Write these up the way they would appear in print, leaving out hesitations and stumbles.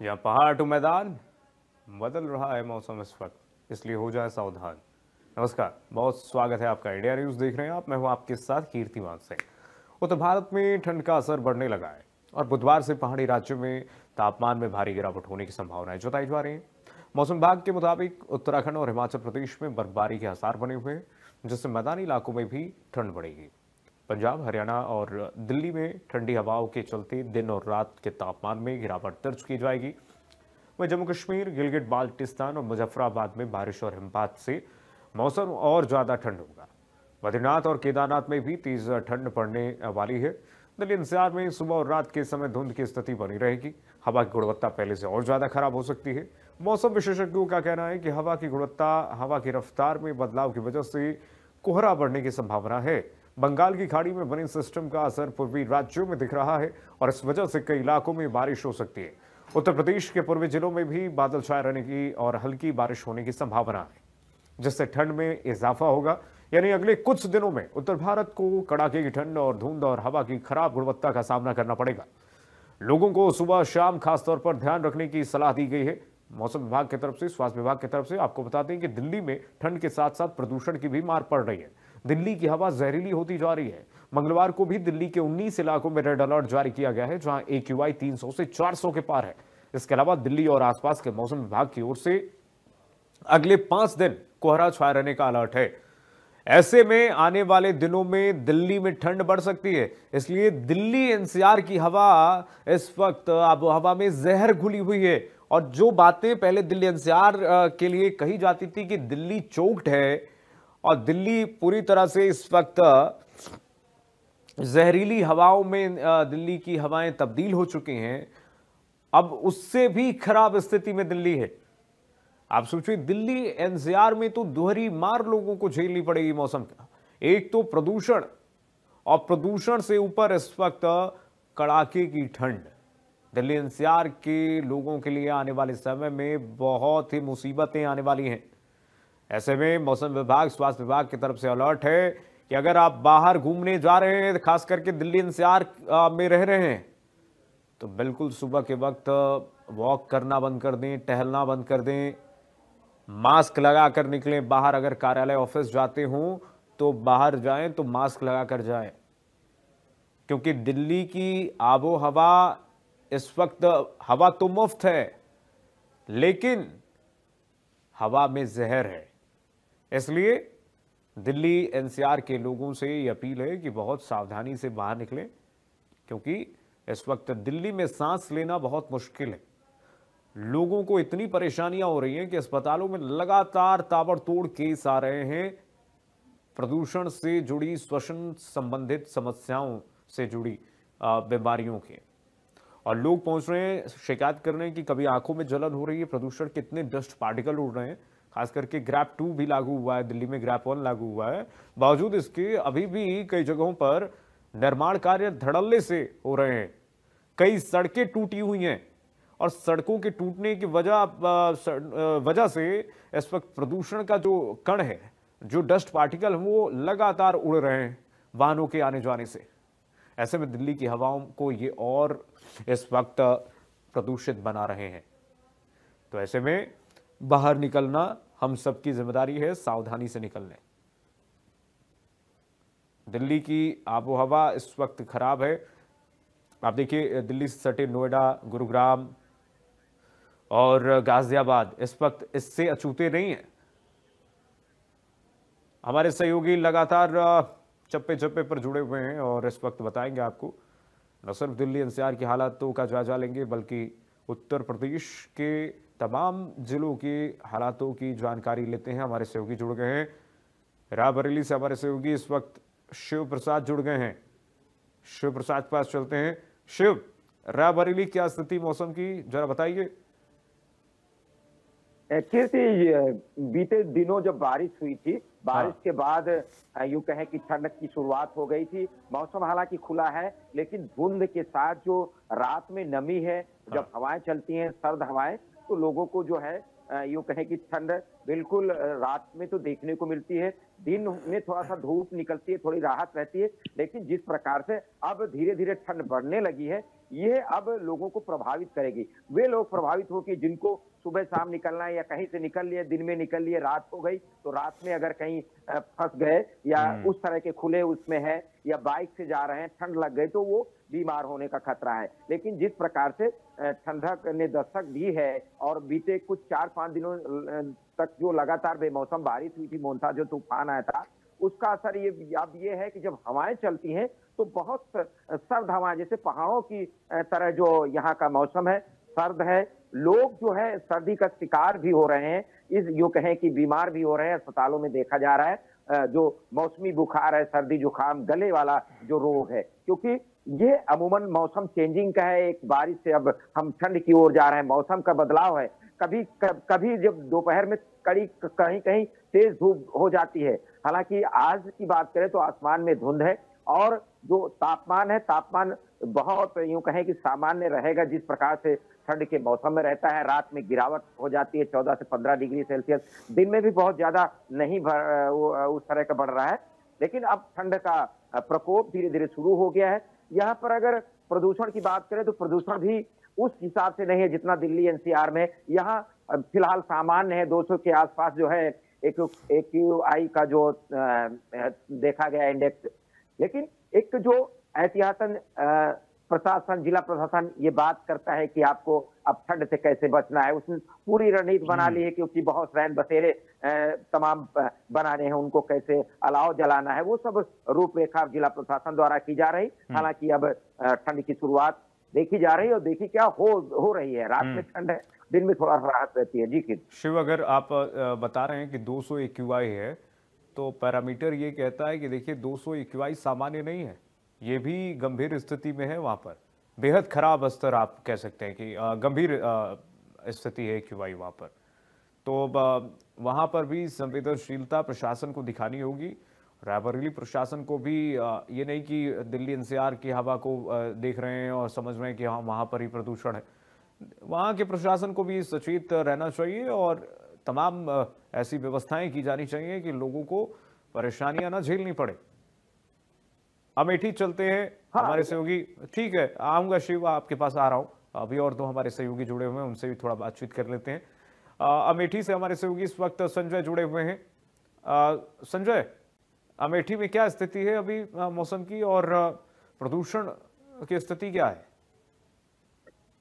यहाँ पहाड़ टू मैदान बदल रहा है मौसम इस वक्त, इसलिए हो जाए सावधान। नमस्कार, बहुत स्वागत है आपका। इंडिया न्यूज देख रहे हैं आप। मैं हूं आपके साथ कीर्तिमान सिंह। उत्तर भारत में ठंड का असर बढ़ने लगा है और बुधवार से पहाड़ी राज्यों में तापमान में भारी गिरावट होने की संभावनाएं जताई जा रही हैं। मौसम विभाग के मुताबिक उत्तराखंड और हिमाचल प्रदेश में बर्फबारी के आसार बने हुए हैं, जिससे मैदानी इलाकों में भी ठंड बढ़ेगी। पंजाब, हरियाणा और दिल्ली में ठंडी हवाओं के चलते दिन और रात के तापमान में गिरावट दर्ज की जाएगी। वहीं जम्मू कश्मीर, गिलगित बाल्टिस्तान और मुजफ्फराबाद में बारिश और हिमपात से मौसम और ज्यादा ठंड होगा। बद्रीनाथ और केदारनाथ में भी तेज ठंड पड़ने वाली है। दिल्ली एनसीआर में सुबह और रात के समय धुंध की स्थिति बनी रहेगी। हवा की गुणवत्ता पहले से और ज्यादा खराब हो सकती है। मौसम विशेषज्ञों का कहना है कि हवा की गुणवत्ता, हवा की रफ्तार में बदलाव की वजह से कोहरा बढ़ने की संभावना है। बंगाल की खाड़ी में बने सिस्टम का असर पूर्वी राज्यों में दिख रहा है और इस वजह से कई इलाकों में बारिश हो सकती है। उत्तर प्रदेश के पूर्वी जिलों में भी बादल छाए रहने की और हल्की बारिश होने की संभावना है, जिससे ठंड में इजाफा होगा। यानी अगले कुछ दिनों में उत्तर भारत को कड़ाके की ठंड और धुंध और हवा की खराब गुणवत्ता का सामना करना पड़ेगा। लोगों को सुबह शाम खासतौर पर ध्यान रखने की सलाह दी गई है। मौसम विभाग की तरफ से, स्वास्थ्य विभाग की तरफ से आपको बता दें कि दिल्ली में ठंड के साथ साथ प्रदूषण की भी मार पड़ रही है। दिल्ली की हवा जहरीली होती जा रही है। मंगलवार को भी दिल्ली के 19 इलाकों में रेड अलर्ट जारी किया गया है, जहां AQI 300 से 400 के पार है। इसके अलावा दिल्ली और आसपास के मौसम विभाग की ओर से अगले 5 दिन कोहरा छाए रहने का अलर्ट है। ऐसे में आने वाले दिनों में दिल्ली में ठंड बढ़ सकती है, इसलिए दिल्ली एनसीआर की हवा इस वक्त आबो हवा में जहर घुली हुई है। और जो बातें पहले दिल्ली एनसीआर के लिए कही जाती थी कि दिल्ली चोक्ड है और दिल्ली पूरी तरह से इस वक्त जहरीली हवाओं में दिल्ली की हवाएं तब्दील हो चुकी हैं, अब उससे भी खराब स्थिति में दिल्ली है। आप सोचिए, दिल्ली एनसीआर में तो दोहरी मार लोगों को झेलनी पड़ेगी मौसम का। एक तो प्रदूषण और प्रदूषण से ऊपर इस वक्त कड़ाके की ठंड। दिल्ली एनसीआर के लोगों के लिए आने वाले समय में बहुत ही मुसीबतें आने वाली हैं। ऐसे में मौसम विभाग, स्वास्थ्य विभाग की तरफ से अलर्ट है कि अगर आप बाहर घूमने जा रहे हैं, खास करके दिल्ली एनसीआर में रह रहे हैं, तो बिल्कुल सुबह के वक्त वॉक करना बंद कर दें, टहलना बंद कर दें, मास्क लगा कर निकलें। बाहर अगर कार्यालय, ऑफिस जाते हों तो बाहर जाएं तो मास्क लगा कर जाएं, क्योंकि दिल्ली की आबो हवा इस वक्त, हवा तो मुफ्त है लेकिन हवा में जहर है। इसलिए दिल्ली एनसीआर के लोगों से ये अपील है कि बहुत सावधानी से बाहर निकलें, क्योंकि इस वक्त दिल्ली में सांस लेना बहुत मुश्किल है। लोगों को इतनी परेशानियां हो रही हैं कि अस्पतालों में लगातार ताबड़तोड़ केस आ रहे हैं। प्रदूषण से जुड़ी, श्वसन संबंधित समस्याओं से जुड़ी बीमारियों के, और लोग पहुंच रहे हैं शिकायत कर रहे हैं कि कभी आंखों में जलन हो रही है, प्रदूषण के इतने डस्ट पार्टिकल उड़ रहे हैं। खास करके ग्रैप 2 भी लागू हुआ है दिल्ली में, ग्रैप 1 लागू हुआ है। बावजूद इसके अभी भी कई जगहों पर निर्माण कार्य धड़ल्ले से हो रहे हैं। कई सड़कें टूटी हुई हैं और सड़कों के टूटने की वजह से इस वक्त प्रदूषण का जो कण है, जो डस्ट पार्टिकल, वो लगातार उड़ रहे हैं वाहनों के आने जाने से। ऐसे में दिल्ली की हवाओं को ये और इस वक्त प्रदूषित बना रहे हैं। तो ऐसे में बाहर निकलना हम सबकी जिम्मेदारी है, सावधानी से निकल लें। दिल्ली की आबो हवा इस वक्त खराब है। आप देखिए, दिल्ली से सटे नोएडा, गुरुग्राम और गाजियाबाद इस वक्त इससे अछूते नहीं है। हमारे सहयोगी लगातार चप्पे चप्पे पर जुड़े हुए हैं और इस वक्त बताएंगे आपको। न सिर्फ दिल्ली एनसीआर की हालातों का जायजा लेंगे, बल्कि उत्तर प्रदेश के तमाम जिलों की हालातों की जानकारी लेते हैं। हमारे सहयोगी जुड़ गए हैं रायबरेली से। हमारे सहयोगी इस वक्त शिव प्रसाद जुड़ गए हैं। शिव प्रसाद के पास चलते हैं। शिव, रायबरेली क्या स्थिति मौसम की, जरा बताइए। कीर्ति, बीते दिनों जब बारिश हुई थी, बारिश के बाद यूं कहें कि ठंड की शुरुआत हो गई थी। मौसम हालांकि खुला है, लेकिन धुंध के साथ जो रात में नमी है, जब हवाएं चलती हैं, सर्द हवाएं, तो लोगों को जो है यूं कहें कि ठंड बिल्कुल रात में तो देखने को मिलती है, दिन में थोड़ा सा धूप निकलती है, थोड़ी राहत रहती है, लेकिन जिस प्रकार से अब धीरे धीरे ठंड बढ़ने लगी है, ये अब लोगों को प्रभावित करेगी। वे लोग प्रभावित हो कि जिनको सुबह शाम निकलना है या कहीं से निकल लिए, दिन में निकल लिए, रात हो गई तो रात में अगर कहीं फंस गए या उस तरह के खुले उसमें है या बाइक से जा रहे हैं, ठंड लग गई तो वो बीमार होने का खतरा है। लेकिन जिस प्रकार से ठंडक ने दस्तक दी है और बीते कुछ 4-5 दिनों तक जो लगातार बेमौसम बारिश हुई थी, मोन्था जो तूफान आया था, उसका असर ये अब ये है कि जब हवाएं चलती हैं तो बहुत सर्द हवाएं, जैसे पहाड़ों की तरह जो यहाँ का मौसम है, सर्द है। लोग जो है सर्दी का शिकार भी हो रहे हैं, इस यूं कहें कि बीमार भी हो रहे हैं, अस्पतालों में देखा जा रहा है जो मौसमी बुखार है, सर्दी जुकाम गले वाला जो रोग है, क्योंकि ये अमूमन मौसम चेंजिंग का है। एक बारिश से अब हम ठंड की ओर जा रहे हैं, मौसम का बदलाव है। कभी जब दोपहर में कहीं कहीं तेज धूप हो जाती है। हालांकि आज की बात करें तो आसमान में धुंध है और जो तापमान है, तापमान बहुत यूं कहें कि सामान्य रहेगा जिस प्रकार से ठंड के मौसम में रहता है। रात में गिरावट हो जाती है 14 से 15 डिग्री सेल्सियस, दिन में भी बहुत ज्यादा नहीं उस तरह का बढ़ रहा है। लेकिन अब ठंड का प्रकोप धीरे धीरे शुरू हो गया है। यहाँ पर अगर प्रदूषण की बात करें तो प्रदूषण भी उस हिसाब से नहीं है जितना दिल्ली एनसीआर में। यहाँ फिलहाल सामान्य है, 200 के आसपास जो है AQI का जो देखा गया इंडेक्स। लेकिन एक जो एहतियातन प्रशासन, जिला प्रशासन ये बात करता है कि आपको अब ठंड से कैसे बचना है, उसने पूरी रणनीति बना ली है, क्योंकि बहुत रैन बसेरे तमाम बनाने हैं, उनको कैसे अलाव जलाना है, वो सब रूपरेखा जिला प्रशासन द्वारा की जा रही। हालांकि अब ठंड की शुरुआत देखी जा रही है और देखी क्या हो रही है। रात में ठंड है, दिन में थोड़ा राहत रहती है। जी किद शिव, अगर आप बता रहे हैं कि 200 AQI है, तो पैरामीटर ये कहता है कि देखिए 200 AQI सामान्य नहीं है, ये भी गंभीर स्थिति में है। वहाँ पर बेहद खराब स्तर आप कह सकते हैं कि गंभीर स्थिति है AQI वहाँ पर। तो वहाँ पर भी संवेदनशीलता प्रशासन को दिखानी होगी। रायबरेली प्रशासन को भी ये नहीं कि दिल्ली एनसीआर की हवा को देख रहे हैं और समझ रहे हैं कि हाँ वहाँ पर ही प्रदूषण है। वहाँ के प्रशासन को भी सचेत रहना चाहिए और तमाम ऐसी व्यवस्थाएं की जानी चाहिए कि लोगों को परेशानियां ना झेलनी पड़े। अमेठी चलते हैं। हाँ, हमारे सहयोगी, ठीक है आऊँगा शिव, आपके पास आ रहा हूँ। अभी और 2 हमारे सहयोगी जुड़े हुए हैं, उनसे भी थोड़ा बातचीत कर लेते हैं। अमेठी से हमारे सहयोगी इस वक्त संजय जुड़े हुए हैं। संजय, अमेठी में क्या स्थिति है अभी मौसम की और प्रदूषण की स्थिति क्या है?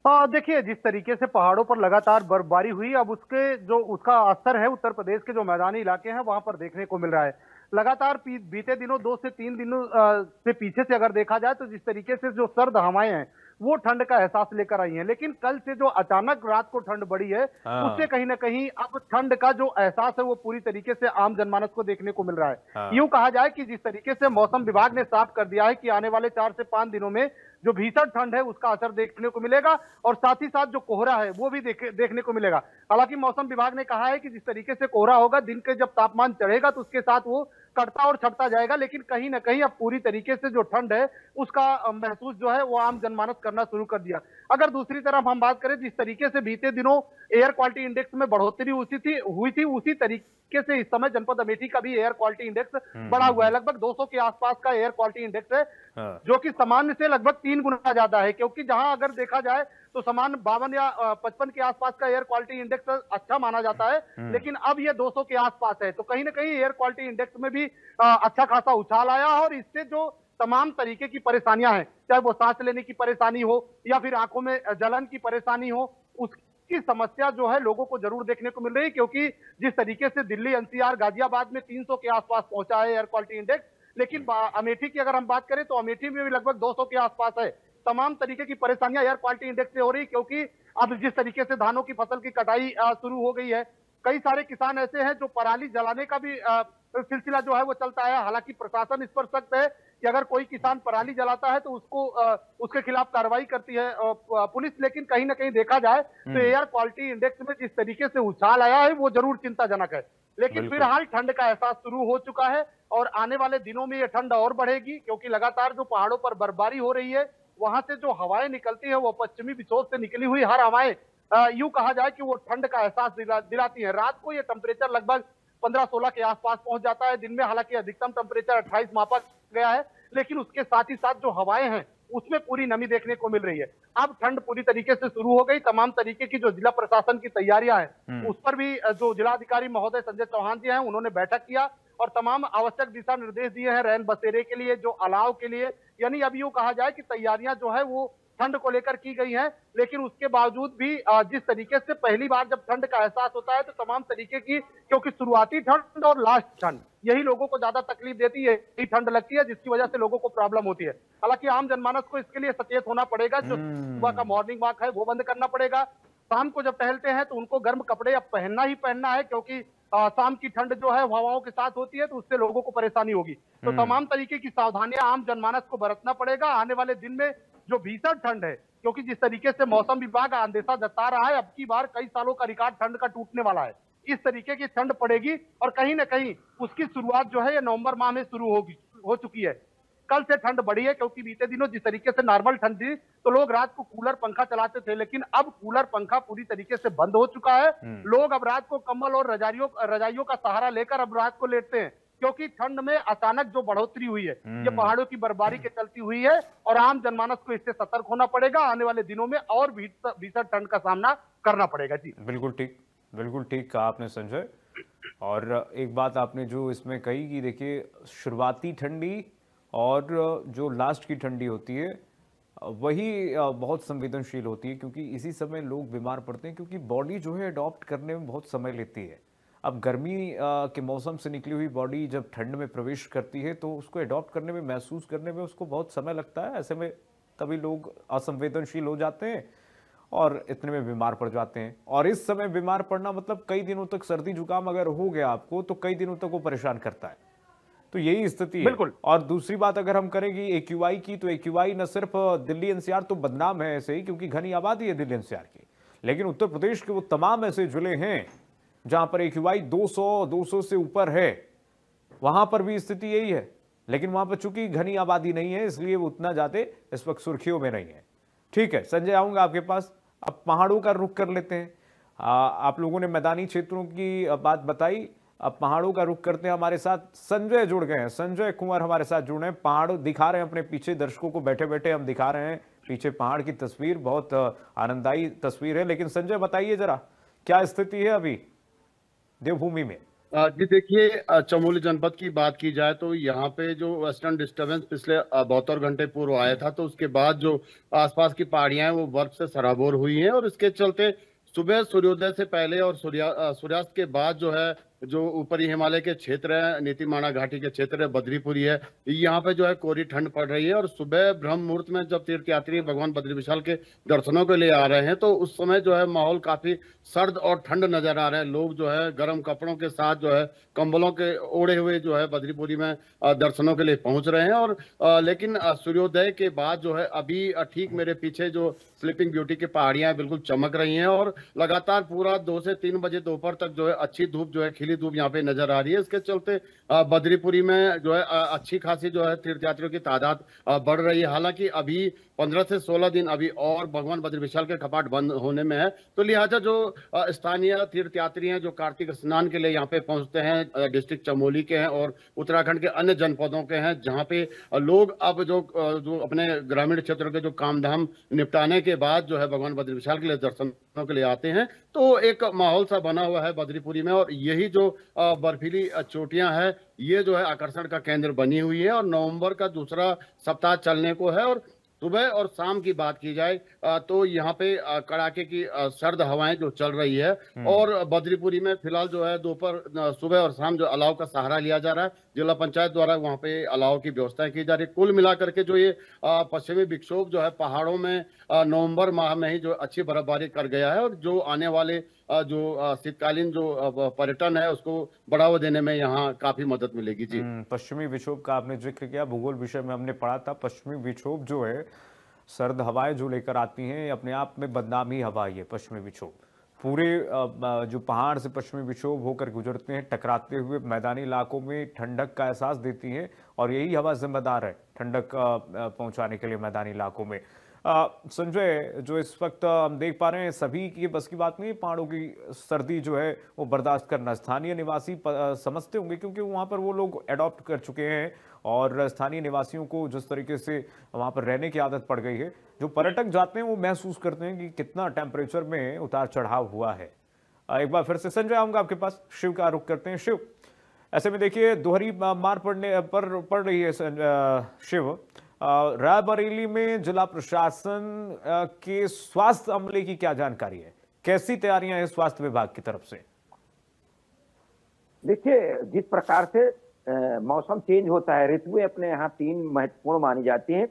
देखिए, जिस तरीके से पहाड़ों पर लगातार बर्फबारी हुई, अब उसका असर है उत्तर प्रदेश के जो मैदानी इलाके हैं वहां पर देखने को मिल रहा है। लगातार बीते दिनों 2 से 3 दिनों से पीछे से अगर देखा जाए तो जिस तरीके से जो सर्द हवाएं हैं वो ठंड का एहसास लेकर आई हैं, लेकिन कल से जो अचानक रात को ठंड बढ़ी है उससे कहीं ना कहीं अब ठंड का जो एहसास है वो पूरी तरीके से आम जनमानस को देखने को मिल रहा है। यूं कहा जाए कि जिस तरीके से मौसम विभाग ने साफ कर दिया है कि आने वाले 4 से 5 दिनों में जो भीषण ठंड है उसका असर देखने को मिलेगा और साथ ही साथ जो कोहरा है वो भी देखने को मिलेगा। हालांकि मौसम विभाग ने कहा है कि जिस तरीके से कोहरा होगा, दिन के जब तापमान चढ़ेगा तो उसके साथ वो कटता और छटता जाएगा, लेकिन कहीं ना कहीं अब पूरी तरीके से जो ठंड है उसका महसूस जो है वो आम जनमानस करना शुरू कर दिया। अगर दूसरी तरफ हम बात करें, जिस तरीके से बीते दिनों एयर क्वालिटी इंडेक्स में बढ़ोतरी हुई थी उसी तरीके से इस समय जनपद अमेठी का भी एयर क्वालिटी इंडेक्स बढ़ा हुआ है। लगभग 200 के आसपास का एयर क्वालिटी इंडेक्स है, जो कि सामान्य से लगभग 3 गुना ज्यादा है, क्योंकि जहां अगर देखा जाए तो सामान्य 52 या 55 के आसपास का एयर क्वालिटी इंडेक्स अच्छा माना जाता है, लेकिन अब ये 200 के आसपास है। तो कहीं ना कहीं एयर क्वालिटी इंडेक्स में भी अच्छा खासा उछाल आया और इससे जो तमाम तरीके की परेशानियां हैं, चाहे वो सांस लेने की परेशानी हो या फिर आंखों में जलन की परेशानी हो, उसकी समस्या जो है लोगों को जरूर देखने को मिल रही है। क्योंकि जिस तरीके से दिल्ली एनसीआर गाजियाबाद में 300 के आसपास पहुंचा है एयर क्वालिटी इंडेक्स, लेकिन अमेठी की अगर हम बात करें तो अमेठी में भी लगभग 200 के आसपास है। तमाम तरीके की परेशानियां एयर क्वालिटी इंडेक्स से हो रही, क्योंकि अब जिस तरीके से धानों की फसल की कटाई शुरू हो गई है, कई सारे किसान ऐसे हैं जो पराली जलाने का भी सिलसिला जो है वो चलता है। हालांकि प्रशासन इस पर सख्त है कि अगर कोई किसान पराली जलाता है तो उसके खिलाफ कार्रवाई करती है पुलिस, लेकिन कहीं ना कहीं देखा जाए तो एयर क्वालिटी इंडेक्स में जिस तरीके से उछाल आया है वो जरूर चिंताजनक है। लेकिन फिलहाल ठंड का एहसास शुरू हो चुका है और आने वाले दिनों में ये ठंड और बढ़ेगी, क्योंकि लगातार जो पहाड़ों पर बर्फबारी हो रही है वहां से जो हवाएं निकलती है वो पश्चिमी विक्षोभ से निकली हुई हर हवाएं यूं कहा जाए कि वो ठंड का एहसास दिलाती है। रात को ये टेम्परेचर लगभग 15-16 के आसपास पहुंच जाता है। दिन में हालांकि अधिकतम टेम्परेचर 28 मापा गया है, लेकिन उसके साथ ही साथ जो हवाएं हैं उसमें पूरी नमी देखने को मिल रही है। अब ठंड पूरी तरीके से शुरू हो गई। तमाम तरीके की जो जिला प्रशासन की तैयारियां हैं उस पर भी जो जिलाधिकारी महोदय संजय चौहान जी हैं उन्होंने बैठक किया और तमाम आवश्यक दिशा निर्देश दिए हैं रैन बसेरे के लिए, जो अलाव के लिए। यानी अब यूं कहा जाए कि तैयारियां जो है वो ठंड को लेकर की गई हैं, लेकिन उसके बावजूद भी जिस तरीके से पहली बार जब ठंड का एहसास होता है तो तमाम तरीके की, क्योंकि शुरुआती ठंड और लास्ट ठंड यही लोगों को ज्यादा तकलीफ देती है, यही ठंड लगती है जिसकी वजह से लोगों को प्रॉब्लम होती है। हालांकि आम जनमानस को इसके लिए सचेत होना पड़ेगा। जो सुबह का मॉर्निंग वॉक है वो बंद करना पड़ेगा। शाम को जब टहलते हैं तो उनको गर्म कपड़े अब पहनना ही पहनना है, क्योंकि शाम की ठंड जो है हवाओं के साथ होती है तो उससे लोगों को परेशानी होगी। तो तमाम तरीके की सावधानियां आम जनमानस को बरतना पड़ेगा। आने वाले दिन में जो भीषण ठंड है, क्योंकि जिस तरीके से मौसम विभाग अंदेशा जता रहा है अब की बार कई सालों का रिकॉर्ड ठंड का टूटने वाला है। इस तरीके की ठंड पड़ेगी और कहीं ना कहीं उसकी शुरुआत जो है ये नवंबर माह में शुरू हो चुकी है। कल से ठंड बढ़ी है, क्योंकि बीते दिनों जिस तरीके से नॉर्मल ठंड थी तो लोग रात को कूलर पंखा चलाते थे, लेकिन अब कूलर पंखा पूरी तरीके से बंद हो चुका है। लोग अब रात को कंबल और रजाइयों का सहारा लेकर अब रात को लेटते हैं, क्योंकि ठंड में अचानक जो बढ़ोतरी हुई है ये पहाड़ों की बर्फबारी के चलती हुई है और आम जनमानस को इससे सतर्क होना पड़ेगा। आने वाले दिनों में और भीषण ठंड का सामना करना पड़ेगा। जी बिल्कुल ठीक कहा आपने संजय। और एक बात आपने जो इसमें कही कि देखिए शुरुआती ठंडी और जो लास्ट की ठंडी होती है वही बहुत संवेदनशील होती है, क्योंकि इसी समय लोग बीमार पड़ते हैं, क्योंकि बॉडी जो है अडॉप्ट करने में बहुत समय लेती है। अब गर्मी के मौसम से निकली हुई बॉडी जब ठंड में प्रवेश करती है तो उसको अडॉप्ट करने में, महसूस करने में उसको बहुत समय लगता है। ऐसे में तभी लोग असंवेदनशील हो जाते हैं और इतने में बीमार पड़ जाते हैं। और इस समय बीमार पड़ना मतलब कई दिनों तक सर्दी जुकाम अगर हो गया आपको तो कई दिनों तक वो परेशान करता है। तो यही स्थिति है। और दूसरी बात अगर हम करेंगे AQI की, तो AQI न सिर्फ दिल्ली NCR तो बदनाम है ऐसे ही क्योंकि घनी आबादी है दिल्ली NCR की, लेकिन उत्तर प्रदेश के वो तमाम ऐसे जिले हैं जहां पर AQI 200 से ऊपर है, वहां पर भी स्थिति यही है। लेकिन वहां पर चूंकि घनी आबादी नहीं है इसलिए वो उतना ज्यादा इस वक्त सुर्खियों में नहीं है। ठीक है संजय, आऊंगा आपके पास। अब पहाड़ों का रुख कर लेते हैं। आप लोगों ने मैदानी क्षेत्रों की बात बताई, अब पहाड़ों का रुख करते हैं। हमारे साथ संजय जुड़ गए हैं, संजय कुंवर हमारे साथ जुड़े हैं। पहाड़ दिखा रहे हैं अपने पीछे, दर्शकों को बैठे बैठे हम दिखा रहे हैं पीछे पहाड़ की तस्वीर, बहुत आनंददायी तस्वीर है। लेकिन संजय बताइए जरा क्या स्थिति है अभी देवभूमि में? जी देखिए, चमोली जनपद की बात की जाए तो यहाँ पे जो वेस्टर्न डिस्टर्बेंस पिछले 72 घंटे पूर्व आया था, तो उसके बाद जो आसपास की पहाड़ियां हैं वो बर्फ से सराबोर हुई हैं और इसके चलते सुबह सूर्योदय से पहले और सूर्यास्त के बाद जो है, जो ऊपरी हिमालय के क्षेत्र है, नीतिमाणा घाटी के क्षेत्र है, बद्रीपुरी है, यहाँ पे जो है कोरी ठंड पड़ रही है। और सुबह ब्रह्म मुहूर्त में जब तीर्थयात्री भगवान बद्री विशाल के दर्शनों के लिए आ रहे हैं तो उस समय जो है माहौल काफी सर्द और ठंड नजर आ रहा है। लोग जो है गर्म कपड़ों के साथ जो है कंबलों के ओढ़े हुए जो है बद्रीपुरी में दर्शनों के लिए पहुंच रहे हैं। और लेकिन सूर्योदय के बाद जो है अभी ठीक मेरे पीछे जो स्लीपिंग ब्यूटी की पहाड़ियां बिल्कुल चमक रही हैं और लगातार पूरा 2 से 3 बजे दोपहर तक जो है अच्छी धूप जो है, खिली धूप यहाँ पे नजर आ रही है। इसके चलते बद्रीपुरी में जो है अच्छी खासी जो है तीर्थयात्रियों की तादाद बढ़ रही है। हालांकि अभी 15 से 16 दिन अभी और भगवान बद्री विशाल के कपाट बंद होने में है, तो लिहाजा जो स्थानीय तीर्थयात्री हैं जो कार्तिक स्नान के लिए यहाँ पे पहुंचते हैं, डिस्ट्रिक्ट चमोली के हैं और उत्तराखंड के अन्य जनपदों के हैं, जहाँ पे लोग अब जो अपने ग्रामीण क्षेत्रों के जो काम धाम निपटाने के बाद जो है भगवान बद्री विशाल के लिए दर्शनों के लिए आते हैं, तो एक माहौल सा बना हुआ है बद्रीपुरी में। और यही जो बर्फीली चोटियां हैं ये जो है आकर्षण का केंद्र बनी हुई है और नवंबर का दूसरा सप्ताह चलने को है। और सुबह और शाम की बात की जाए तो यहाँ पे कड़ाके की सर्द हवाएं जो चल रही है और बद्रीपुरी में फिलहाल जो है दोपहर, सुबह और शाम जो अलाव का सहारा लिया जा रहा है, जिला पंचायत द्वारा वहाँ पे अलाव की व्यवस्थाएं की जा रही है। कुल मिलाकर के जो ये पश्चिमी विक्षोभ जो है पहाड़ों में नवंबर माह में ही जो अच्छी बर्फबारी कर गया है और जो आने वाले जो शीतकालीन जो पर्यटन है उसको बढ़ावा देने में यहाँ काफी मदद मिलेगी। जी, पश्चिमी विक्षोभ का आपने जिक्र किया, भूगोल विषय में हमने पढ़ा था पश्चिमी विक्षोभ जो है सर्द हवाएं जो लेकर आती हैं अपने आप में बदनामी हवा है पश्चिमी विक्षोभ। पूरे जो पहाड़ से पश्चिमी विक्षोभ होकर गुजरते हैं, टकराते हुए मैदानी इलाकों में ठंडक का एहसास देती हैं और यही हवा जिम्मेदार है ठंडक पहुंचाने के लिए मैदानी इलाकों में। संजय, जो इस वक्त हम देख पा रहे हैं, सभी की बस की बात नहीं, पहाड़ों की सर्दी जो है वो बर्दाश्त करना स्थानीय निवासी समझते होंगे, क्योंकि वहाँ पर वो लोग अडॉप्ट कर चुके हैं और स्थानीय निवासियों को जिस तरीके से वहाँ पर रहने की आदत पड़ गई है, जो पर्यटक जाते हैं वो महसूस करते हैं कि कितना टेम्परेचर में उतार चढ़ाव हुआ है। एक बार फिर से संजय आऊंगा आपके पास, शिव का रुख करते हैं। शिव, ऐसे में देखिए दोहरी मार पड़ रही है शिव, रायबरेली में जिला प्रशासन के स्वास्थ्य अमले की क्या जानकारी है, कैसी तैयारियां हैं स्वास्थ्य विभाग की तरफ से? देखिए, जिस प्रकार से मौसम चेंज होता है, ऋतुएं अपने यहाँ 3 महत्वपूर्ण मानी जाती हैं।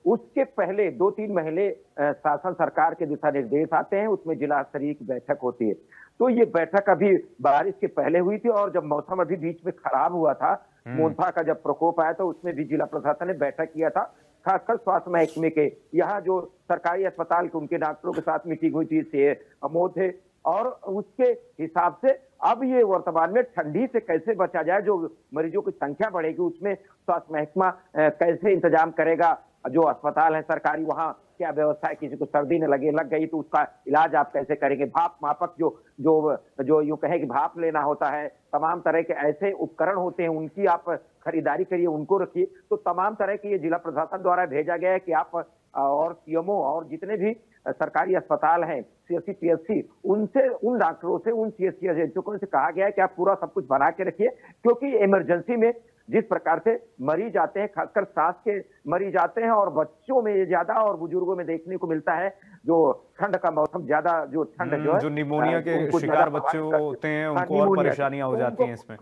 उसके पहले 2-3 महीने शासन सरकार के दिशा निर्देश आते हैं, उसमें जिला स्तरीय की बैठक होती है। तो ये बैठक अभी बारिश के पहले हुई थी, और जब मौसम अभी बीच में खराब हुआ था, मोन्था का जब प्रकोप आया तो उसमें भी जिला प्रशासन ने बैठक किया था। खासकर स्वास्थ्य महकमे के यहाँ जो सरकारी अस्पताल के उनके डॉक्टरों के साथ मीटिंग हुई थी, से अमोद थे, और उसके हिसाब से अब ये वर्तमान में ठंडी से कैसे बचा जाए, जो मरीजों की संख्या बढ़ेगी उसमें स्वास्थ्य महकमा कैसे इंतजाम करेगा, जो अस्पताल है सरकारी वहाँ क्या व्यवस्था है, किसी को सर्दी न लग गई तो उसका इलाज आप कैसे करेंगे, भाप मापक जो यूं कहे कि भाप लेना होता है, तमाम तरह के ऐसे उपकरण होते हैं, उनकी आप खरीदारी करिए, उनको रखिए। तो तमाम तरह के ये जिला प्रशासन द्वारा भेजा गया है कि आप और सीएमओ और जितने भी सरकारी अस्पताल हैं, सीएससी पीएससी, उनसे, उन डॉक्टरों से, उन सीएससी एजेंटों से कहा गया है कि आप पूरा सब कुछ बना के रखिए, क्योंकि इमरजेंसी में जिस प्रकार से मरीज आते हैं, खासकर सांस के मरीज आते हैं, और बच्चों में ये ज्यादा और बुजुर्गों में देखने को मिलता है, जो ठंड का मौसम ज्यादा, जो ठंड जो है, जो निमोनिया के शिकार बच्चे होते हैं उनको और परेशानियां हो जाती हैं इसमें,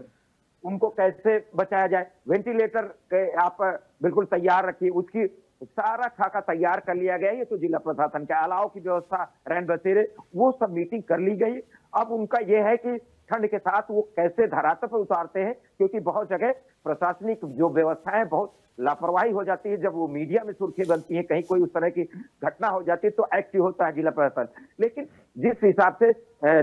उनको कैसे बचाया जाए। वेंटिलेटर के आप बिल्कुल तैयार रखिए, उसकी सारा खाका तैयार कर लिया गया है। ये तो जिला प्रशासन के अलाव की व्यवस्था, रैन बसेरे, वो सब मीटिंग कर ली गई। अब उनका ये है कि ठंड के साथ वो कैसे धरातल पर उतारते हैं, क्योंकि बहुत जगह प्रशासनिक जो व्यवस्थाएं बहुत लापरवाही हो जाती है, जब वो मीडिया में सुर्खी बनती है, कहीं कोई उस तरह की घटना हो जाती है तो एक्टिव होता है जिला प्रशासन। लेकिन जिस हिसाब से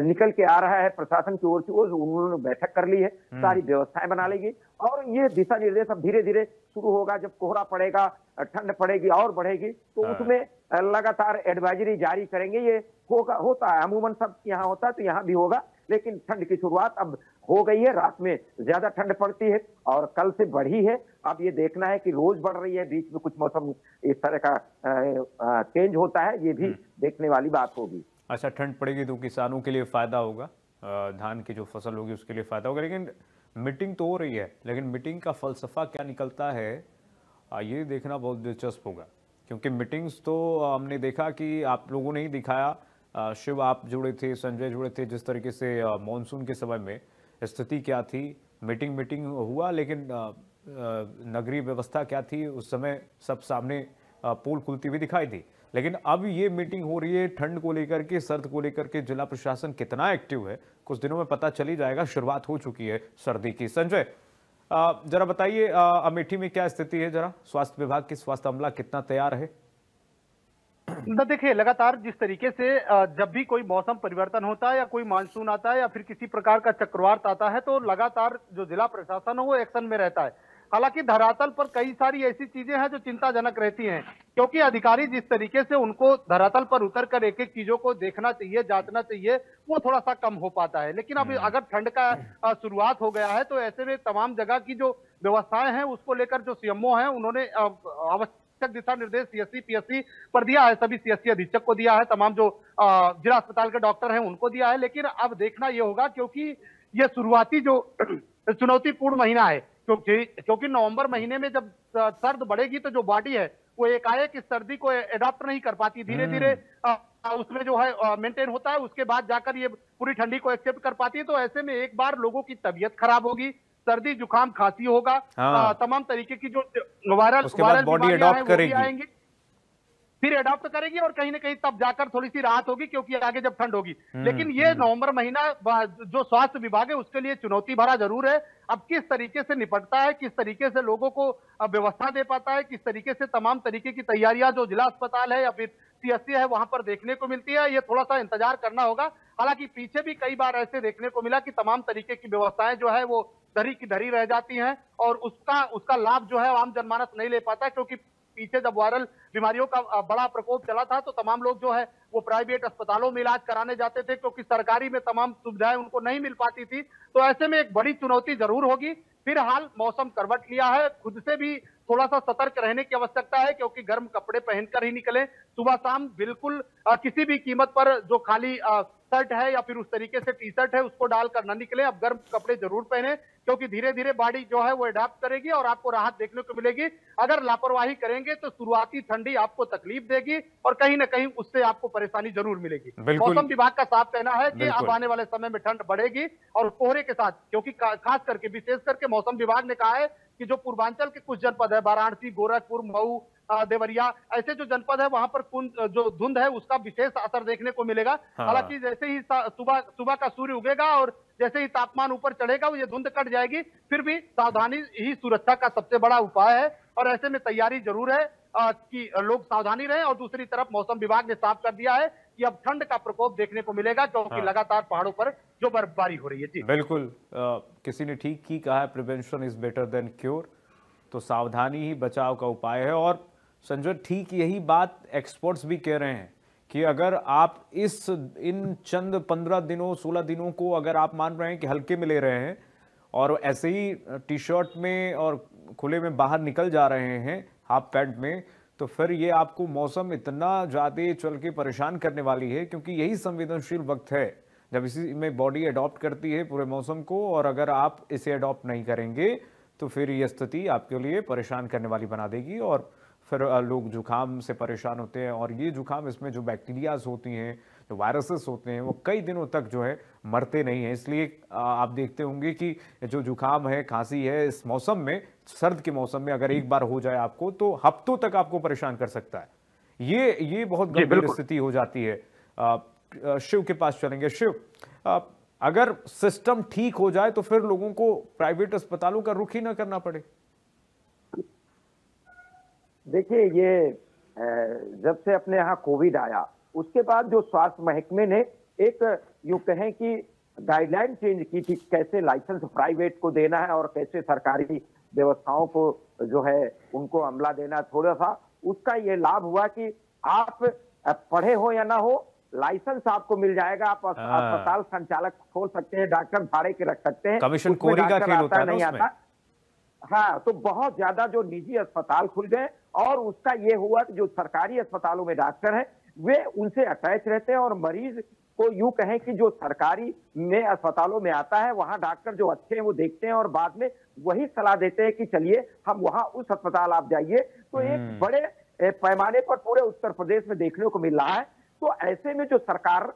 निकल के आ रहा है प्रशासन की ओर से, वो उन्होंने बैठक कर ली है, सारी व्यवस्थाएं बना लेगी, और ये दिशा निर्देश अब धीरे धीरे शुरू होगा। जब कोहरा पड़ेगा, ठंड पड़ेगी और बढ़ेगी, तो उसमें लगातार एडवाइजरी जारी करेंगे। ये होता है अमूमन सब यहाँ होता है, तो यहाँ भी होगा। लेकिन ठंड की शुरुआत अब हो गई है, रात में ज्यादा ठंड पड़ती है और कल से बढ़ी है। अब ये देखना है कि रोज बढ़ रही है, बीच में कुछ मौसम इस तरह का चेंज होता है, ये भी देखने वाली बात होगी। अच्छा, ठंड पड़ेगी तो किसानों के लिए फायदा होगा, धान की जो फसल होगी उसके लिए फायदा होगा। लेकिन मीटिंग तो हो रही है, लेकिन मीटिंग का फलसफा क्या निकलता है ये देखना बहुत दिलचस्प होगा, क्योंकि मीटिंग्स तो हमने देखा कि आप लोगों ने ही दिखाया, शिव आप जुड़े थे, संजय जुड़े थे, जिस तरीके से मॉनसून के समय में स्थिति क्या थी, मीटिंग हुआ, लेकिन नगरीय व्यवस्था क्या थी उस समय सब सामने पोल खुलती हुई दिखाई दी। लेकिन अब ये मीटिंग हो रही है ठंड को लेकर के, सर्द को लेकर के, जिला प्रशासन कितना एक्टिव है कुछ दिनों में पता चल ही जाएगा। शुरुआत हो चुकी है सर्दी की। संजय, जरा बताइए अमेठी में क्या स्थिति है, जरा स्वास्थ्य विभाग की स्वास्थ्य अमला कितना तैयार है? देखिए, लगातार जिस तरीके से जब भी कोई मौसम परिवर्तन होता है या कोई मानसून आता है या फिर किसी प्रकार का चक्रवात आता है, तो लगातार जो जिला प्रशासन है वो एक्शन में रहता है। हालांकि धरातल पर कई सारी ऐसी चीजें हैं जो चिंताजनक रहती हैं, क्योंकि अधिकारी जिस तरीके से उनको धरातल पर उतर कर एक एक चीजों को देखना चाहिए, जांचना चाहिए, वो थोड़ा सा कम हो पाता है। लेकिन अब अगर ठंड का शुरुआत हो गया है, तो ऐसे में तमाम जगह की जो व्यवस्थाएं हैं उसको लेकर जो सीएमओ हैं उन्होंने आवश्यक दिशा निर्देश सीएससी पीएससी पर दिया है, सभी सीएससी अधीक्षक को दिया है, तमाम जो जिला अस्पताल के डॉक्टर हैं उनको दिया है। लेकिन अब देखना यह होगा, क्योंकि ये शुरुआती जो चुनौतीपूर्ण महीना है, क्योंकि नवंबर महीने में जब सर्द बढ़ेगी तो जो बॉडी है वो एकाएक इस सर्दी को एडॉप्ट नहीं कर पाती, धीरे धीरे उसमें जो है मेंटेन होता है, उसके बाद जाकर ये पूरी ठंडी को एक्सेप्ट कर पाती है। तो ऐसे में एक बार लोगों की तबीयत खराब होगी, सर्दी जुकाम खांसी होगा, तमाम तरीके की जो वायरल बॉडी एडॉप्ट करेगी, फिर एडॉप्ट करेगी, और कहीं ना कहीं तब जाकर थोड़ी सी राहत होगी, क्योंकि आगे जब ठंड होगी। लेकिन ये नवंबर महीना जो स्वास्थ्य विभाग है उसके लिए चुनौती भरा जरूर है। अब किस तरीके से निपटता है, किस तरीके से लोगों को व्यवस्था दे पाता है, किस तरीके से तमाम तरीके की तैयारियां जो जिला अस्पताल है या फिर सीएससी है वहां पर देखने को मिलती है, ये थोड़ा सा इंतजार करना होगा। हालांकि पीछे भी कई बार ऐसे देखने को मिला कि तमाम तरीके की व्यवस्थाएं जो है वो धरी की धरी रह जाती हैं, और उसका लाभ जो है आम जनमानस नहीं ले पाता, क्योंकि पीछे जब वायरल बीमारियों का बड़ा प्रकोप चला था तो तमाम लोग जो है वो प्राइवेट अस्पतालों में इलाज कराने जाते थे, क्योंकि सरकारी में तमाम सुविधाएं उनको नहीं मिल पाती थी। तो ऐसे में एक बड़ी चुनौती जरूर होगी। फिलहाल मौसम करवट लिया है, खुद से भी थोड़ा सा सतर्क रहने की आवश्यकता है, क्योंकि गर्म कपड़े पहनकर ही निकलें। सुबह शाम बिल्कुल किसी भी कीमत पर जो खाली शर्ट है या फिर उस तरीके से टी शर्ट है उसको डालकर न निकले। अब गर्म कपड़े जरूर पहने, क्योंकि धीरे धीरे बॉडी जो है वो अडेप्ट करेगी और आपको राहत देखने को मिलेगी। अगर लापरवाही करेंगे तो शुरुआती ठंडी आपको तकलीफ देगी और कहीं ना कहीं उससे आपको परेशानी जरूर मिलेगी। मौसम विभाग का साफ कहना है कि अब आने वाले समय में ठंड बढ़ेगी और कोहरे के साथ, क्योंकि खास करके विशेष करके मौसम विभाग ने कहा है कि जो पूर्वांचल के कुछ जनपद है, वाराणसी, गोरखपुर, मऊ, देवरिया, ऐसे जो जनपद है वहां पर जो धुंध है उसका विशेष असर देखने को मिलेगा। हालांकि जैसे ही सुबह का सूर्य उगेगा और जैसे ही तापमान ऊपर चढ़ेगा ये धुंध कट जाएगी। फिर भी सावधानी ही सुरक्षा का सबसे बड़ा उपाय है और ऐसे में तैयारी जरूर है कि लोग सावधानी रहें। और दूसरी तरफ मौसम विभाग ने साफ कर दिया है कि अब ठंड का प्रकोप देखने को मिलेगा, क्योंकि लगातार पहाड़ों पर जो बर्फबारी हो रही है। जी बिल्कुल, किसी ने ठीक ही कहा है, prevention is better than cure. तो सावधानी ही बचाव का उपाय है। और संजय, ठीक यही बात एक्सपर्ट्स भी कह रहे हैं कि अगर आप इन चंद 15 दिनों 16 दिनों को अगर आप मान रहे हैं कि हल्के में ले रहे हैं और ऐसे ही टी शर्ट में और खुले में बाहर निकल जा रहे हैं हाफ पैंट में, तो फिर ये आपको मौसम इतना ज़्यादा चल के परेशान करने वाली है, क्योंकि यही संवेदनशील वक्त है जब इसी में बॉडी अडॉप्ट करती है पूरे मौसम को। और अगर आप इसे अडॉप्ट नहीं करेंगे तो फिर ये स्थिति आपके लिए परेशान करने वाली बना देगी और फिर लोग जुकाम से परेशान होते हैं। और ये जुकाम, इसमें जो बैक्टीरियाज होती हैं, जो वायरसेस होते हैं, वो कई दिनों तक जो है मरते नहीं हैं। इसलिए आप देखते होंगे कि जो जुकाम है, खांसी है, इस मौसम में, सर्द के मौसम में अगर एक बार हो जाए आपको तो हफ्तों तक आपको परेशान कर सकता है। ये बहुत गंभीर स्थिति हो जाती है। शिव के पास चलेंगे। शिव, अगर सिस्टम ठीक हो जाए तो फिर लोगों को प्राइवेट अस्पतालों का रुख ही ना करना पड़े। देखिए, ये जब से अपने यहाँ कोविड आया उसके बाद जो स्वास्थ्य महकमे ने एक यूं कहें कि गाइडलाइन चेंज की थी, कैसे लाइसेंस प्राइवेट को देना है और कैसे सरकारी व्यवस्थाओं को जो है उनको अमला देना, थोड़ा सा उसका ये लाभ हुआ कि आप पढ़े हो या ना हो, लाइसेंस आपको मिल जाएगा। आप अस्पताल संचालक खोल सकते हैं, डॉक्टर भाड़े के रख सकते हैं। कमीशन कोरी का खेल होता है नहीं आता। हाँ, तो बहुत ज्यादा जो निजी अस्पताल खुल गए और उसका ये हुआ कि जो सरकारी अस्पतालों में डॉक्टर हैं वे उनसे अटैच रहते हैं और मरीज को यूं कहें कि जो सरकारी में अस्पतालों में आता है वहां डॉक्टर जो अच्छे हैं वो देखते हैं और बाद में वही सलाह देते हैं कि चलिए हम वहां उस अस्पताल आप जाइए। तो एक बड़े पैमाने पर पूरे उत्तर प्रदेश में देखने को मिल रहा है। तो ऐसे में जो सरकार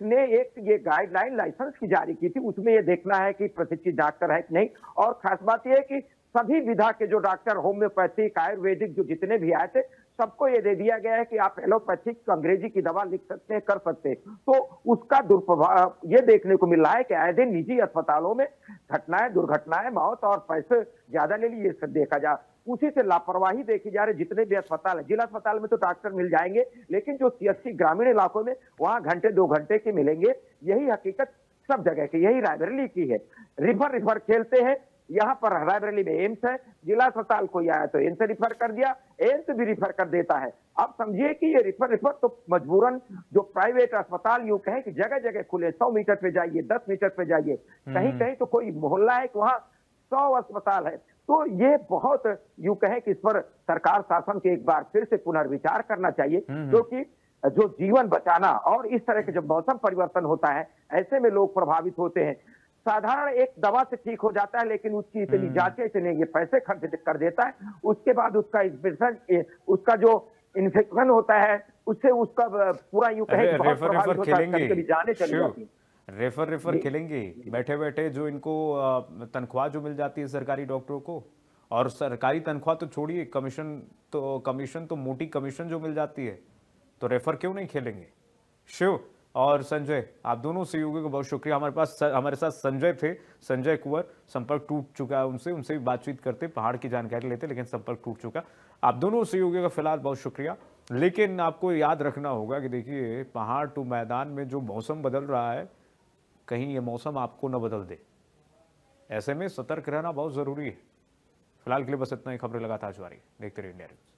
ने एक ये गाइडलाइन लाइसेंस की जारी की थी, उसमें ये देखना है कि प्रशिक्षित डॉक्टर है कि नहीं। और खास बात यह है कि सभी विधा के जो डॉक्टर, होम्योपैथिक, आयुर्वेदिक, जो जितने भी आए थे, सबको ये दे दिया गया है कि आप एलोपैथिक अंग्रेजी की दवा लिख सकते हैं, कर सकते हैं। तो उसका दुष्प्रभाव ये देखने को मिल रहा है कि आए दिन निजी अस्पतालों में घटनाएं, दुर्घटनाएं, मौत और पैसे ज्यादा ले लिए, सब देखा जा, उसी से लापरवाही देखी जा रही। जितने भी अस्पताल है, जिला अस्पताल में तो डॉक्टर मिल जाएंगे, लेकिन जो सीएचसी ग्रामीण इलाकों में वहां घंटे 2 घंटे के मिलेंगे। यही हकीकत सब जगह की, यही रायबरेली की है। रिफर खेलते हैं। यहाँ पर रायबरेली में एम्स है, जिला अस्पताल कोई आया तो एम्स रिफर कर दिया, एम्स भी रिफर कर देता है। अब समझिए कि ये रिफर तो मजबूरन जो प्राइवेट अस्पताल यूं कहें कि जगह जगह खुले, 100 मीटर पे जाइए, 10 मीटर पे जाइए, कहीं कहीं तो कोई मोहल्ला है कि वहां 100 अस्पताल है। तो ये बहुत यूं कहें कि इस पर सरकार शासन के एक बार फिर से पुनर्विचार करना चाहिए, क्योंकि जो जीवन बचाना और इस तरह के जब मौसम परिवर्तन होता है ऐसे में लोग प्रभावित होते हैं। साधारण एक दवा से ठीक हो जाता है, लेकिन उसकी इतनी जांचें, इतने ये पैसे खर्च कर देता है, उसके बाद उसका उसका जो इन्फेक्शन होता है उससे उसका पूरा यूं कहें रेफर खेलेंगे बैठे बैठे। जो इनको तनख्वाह जो मिल जाती है सरकारी डॉक्टरों को, और सरकारी तनख्वाह तो छोड़िए, कमीशन तो मोटी कमीशन जो मिल जाती है, तो रेफर क्यों नहीं खेलेंगे। शिव और संजय, आप दोनों सहयोगियों का बहुत शुक्रिया। हमारे साथ संजय थे, संजय कुंवर। संपर्क टूट चुका है उनसे भी बातचीत करते, पहाड़ की जानकारी लेते, लेकिन संपर्क टूट चुका। आप दोनों सहयोगियों का फिलहाल बहुत शुक्रिया। लेकिन आपको याद रखना होगा कि देखिए, पहाड़ टू मैदान में जो मौसम बदल रहा है, कहीं ये मौसम आपको न बदल दे। ऐसे में सतर्क रहना बहुत जरूरी है। फिलहाल के लिए बस इतना ही। खबरें लगातार जारी, देखते रहिए इंडिया न्यूज़।